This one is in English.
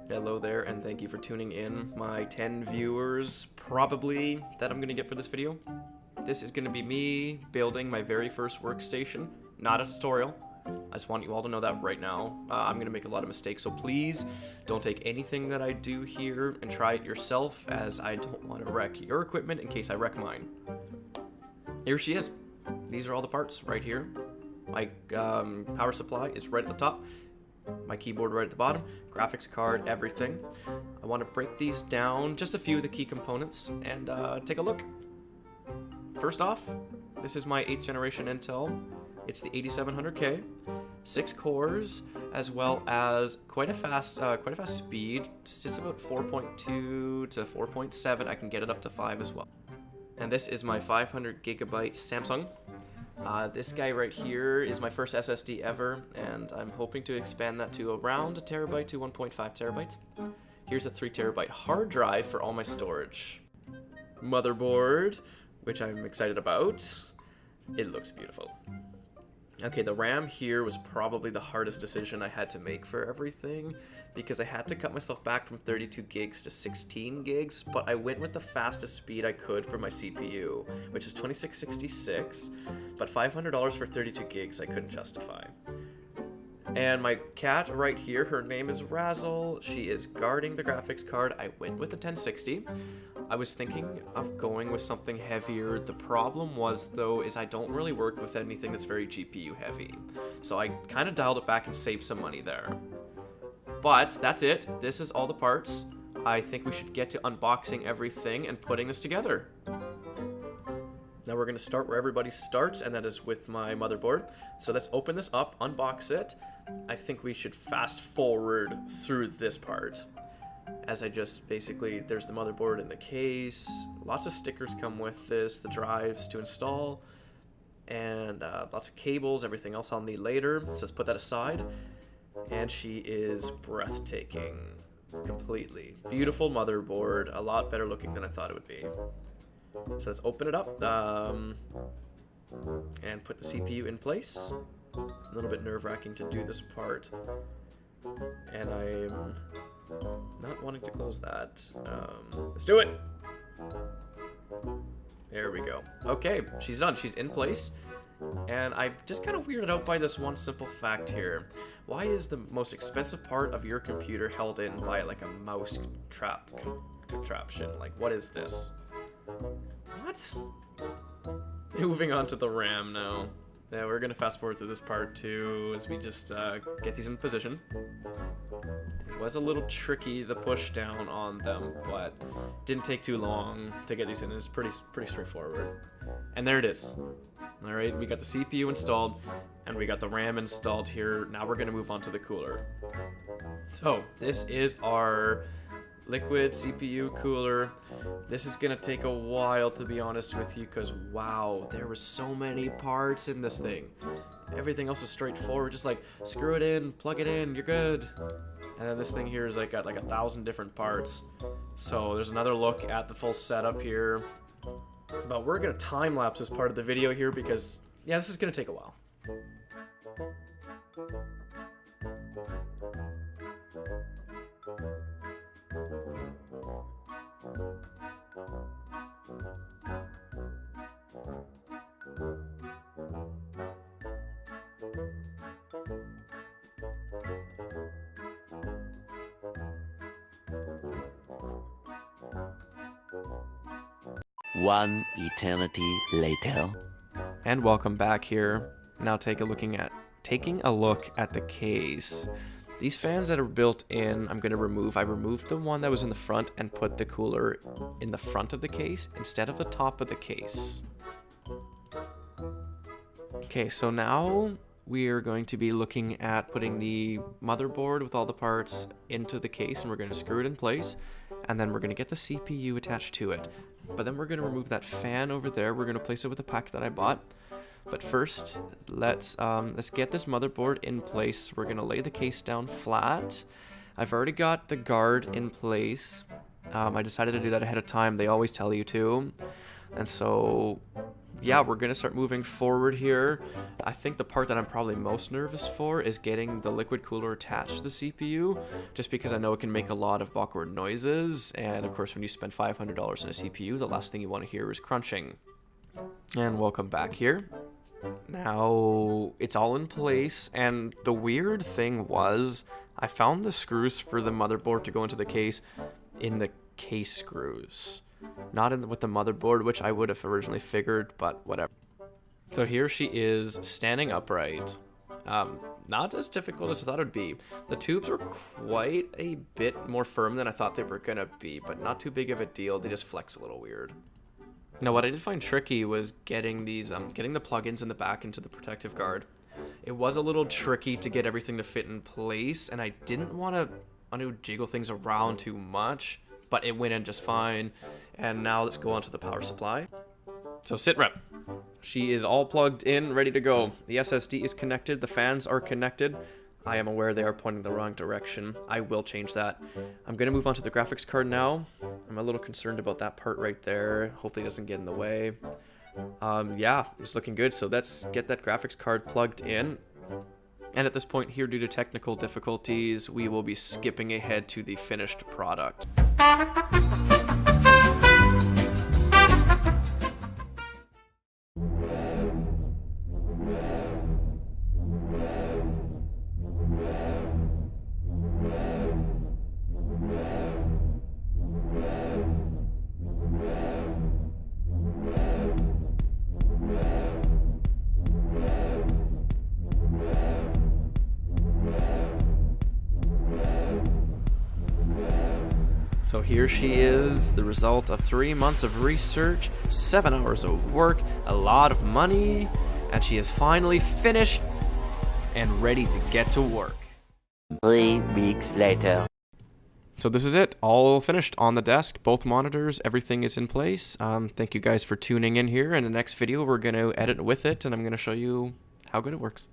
Hello there, and thank you for tuning in, my 10 viewers, probably, that I'm going to get for this video. This is going to be me building my very first workstation, not a tutorial. I just want you all to know that right now. I'm going to make a lot of mistakes, so please don't take anything that I do here and try it yourself, as I don't want to wreck your equipment in case I wreck mine. Here she is. These are all the parts right here. My power supply is right at the top. My keyboard right at the bottom, graphics card, everything. I want to break these down, just a few of the key components, and take a look. First off, this is my 8th generation Intel. It's the 8700K, 6 cores, as well as quite a fast speed. It's about 4.2 to 4.7. I can get it up to 5 as well. And this is my 500 gigabyte Samsung. This guy right here is my first SSD ever, and I'm hoping to expand that to around a terabyte to 1.5 terabytes. Here's a 3 terabyte hard drive for all my storage. Motherboard, which I'm excited about. It looks beautiful. Okay, the RAM here was probably the hardest decision I had to make for everything, because I had to cut myself back from 32 gigs to 16 gigs, but I went with the fastest speed I could for my CPU, which is 2666, but $500 for 32 gigs I couldn't justify. And my cat right here, her name is Razzle. She is guarding the graphics card. I went with the 1060. I was thinking of going with something heavier. The problem was, though, is I don't really work with anything that's very GPU heavy. So I kind of dialed it back and saved some money there. But that's it. This is all the parts. I think we should get to unboxing everything and putting this together. Now we're going to start where everybody starts, and that is with my motherboard. So let's open this up, unbox it. I think we should fast forward through this part, as I just basically, there's the motherboard in the case. Lots of stickers come with this, the drives to install, and lots of cables. Everything else I'll need later. So let's put that aside. And she is breathtaking, completely. Beautiful motherboard, a lot better looking than I thought it would be. So let's open it up and put the CPU in place. A little bit nerve-wracking to do this part, and I'm not wanting to close that. Let's do it! There we go. Okay, she's done. She's in place. And I'm just kind of weirded out by this one simple fact here. Why is the most expensive part of your computer held in by like a mouse contraption? Like, what is this? What? Moving on to the RAM now. Yeah, we're gonna fast forward through this part too, as we just get these in position. It was a little tricky, the push down on them, but didn't take too long to get these in. It's pretty straightforward. And there it is. All right, we got the CPU installed, and we got the RAM installed here. Now we're gonna move on to the cooler. So this is our liquid CPU cooler. This is gonna take a while, to be honest with you, because wow, there were so many parts in this thing. Everything else is straightforward, just like screw it in, plug it in, you're good. And then this thing here is like got like 1,000 different parts. So there's another look at the full setup here. But we're gonna time lapse this part of the video here because yeah, this is gonna take a while. One eternity later. And welcome back here. Now taking a look at the case. These fans that are built in, I'm going to remove. I removed the one that was in the front and put the cooler in the front of the case instead of the top of the case. Okay, so now we are going to be looking at putting the motherboard with all the parts into the case, and we're going to screw it in place, and then we're going to get the CPU attached to it. But then we're going to remove that fan over there. We're going to place it with a pack that I bought. But first, let's get this motherboard in place. We're going to lay the case down flat. I've already got the guard in place. I decided to do that ahead of time. They always tell you to. And so yeah, we're gonna start moving forward here. I think the part that I'm probably most nervous for is getting the liquid cooler attached to the CPU, just because I know it can make a lot of awkward noises, and of course when you spend $500 on a CPU, the last thing you want to hear is crunching. And welcome back here. Now it's all in place, and the weird thing was I found the screws for the motherboard to go into the case in the case screws, not with the motherboard, which I would have originally figured, but whatever. So here she is standing upright. Not as difficult as I thought it would be. The tubes were quite a bit more firm than I thought they were gonna be, but not too big of a deal. They just flex a little weird. Now what I did find tricky was getting these, getting the plugins in the back into the protective guard. It was a little tricky to get everything to fit in place, and I didn't want to jiggle things around too much, but it went in just fine. And now let's go on to the power supply. So sit rep. She is all plugged in, ready to go. The SSD is connected, the fans are connected. I am aware they are pointing the wrong direction. I will change that. I'm going to move on to the graphics card now. I'm a little concerned about that part right there. Hopefully it doesn't get in the way. Yeah, it's looking good. So let's get that graphics card plugged in. And at this point here, due to technical difficulties, we will be skipping ahead to the finished product. So here she is, the result of 3 months of research, 7 hours of work, a lot of money, and she is finally finished and ready to get to work. 3 weeks later. So this is it, all finished on the desk, both monitors, everything is in place. Thank you guys for tuning in here. In the next video, we're going to edit with it, and I'm going to show you how good it works.